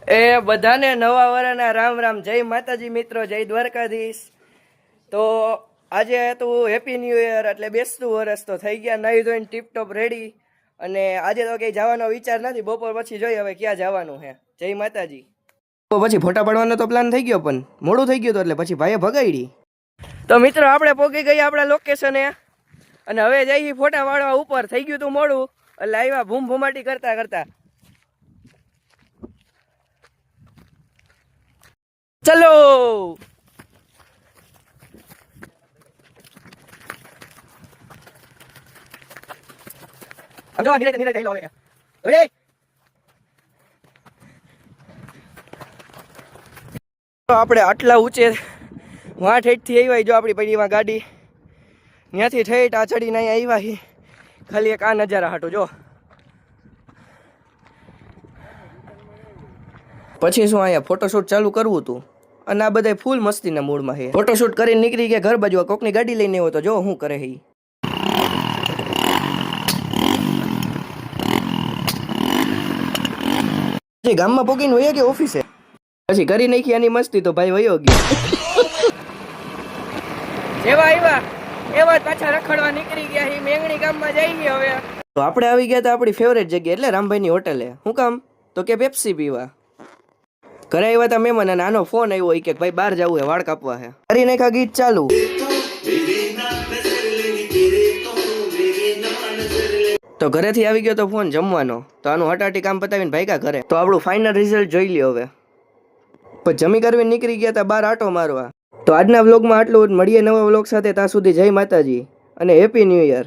એ બધાને નવા વર્ષના રામ રામ, જય માતાજી મિત્રો, જય દ્વારકાધીશ। તો આજે હતું હેપી ન્યૂ યર, એટલે બેસતું વર્ષ તો થઈ ગયા, નાહી ધોઈને ટીપ ટોપ રેડી। અને આજે તો કંઈ જવાનો વિચાર નથી, બપોર પછી જોઈએ હવે ક્યાં જવાનું છે। જય માતાજી। તો પછી ફોટા પાડવાનો તો પ્લાન થઈ ગયો, પણ મોડું થઈ ગયું, તો એટલે પછી ભાઈએ ભગાડી। તો મિત્રો આપણે પહોંચી ગયા આપણા લોકેશને, અને હવે જઈએ ફોટા પાડવા ઉપર। થઈ ગયું તું મોડું, એટલે આવ્યા ભૂમ ભૂમાટી કરતા કરતા। ચલો આપણે આટલા ઊંચે વાં ઠેઠથી આવ્યા, જો આપણી પડીમાં ગાડી ત્યાંથી ઠેઠ આ ચડીને અહીંયા આવ્યા, ખાલી એક આ નજારા હાટો જો। પછી શું અહીંયા ફોટોશૂટ ચાલુ કરવું હતું, અને આ બધા ફૂલ મસ્તીના મૂડમાં છે। ફોટોશૂટ કરીને નીકળી ગયા ઘર બાજુ, કોકની ગાડી લઈને આવ્યો તો જો શું કરે છે। પછી ગામમાં પોકીને વયા કે ઓફિસે, પછી કરી નાખી આની મસ્તી, તો ભાઈ વયો ગયો। એવા આવ્યા એવા પાછા રખડવા નીકળી ગયા, એ મેંગણી ગામમાં જઈ ગયા। હવે તો આપણે આવી ગયા હતા આપણી ફેવરેટ જગ્યા, એટલે રામભાઈની હોટેલે। શું કામ? તો કે પેપ્સી પીવા। ઘરે આવ્યા હતા મહેમાન, અને આનો ફોન આવ્યો કે ભાઈ બહાર જવું છે, વાળ કાપવા છે। કરી નાખા ગીત ચાલુ। તો ઘરેથી આવી ગયો તો ફોન જમવાનો, તો આનું હટાટી કામ પતાવીને ભાગ્યા ઘરે। તો આપણું ફાઇનલ રિઝલ્ટ જોઈ લ્યો હવે। પછી જમી કરવી નીકળી ગયા હતા બહાર આટો મારવા। તો આજના વ્લોગમાં આટલું જ, મળીએ નવા વ્લોગ સાથે, ત્યાં સુધી જય માતાજી અને હેપી ન્યૂ યર।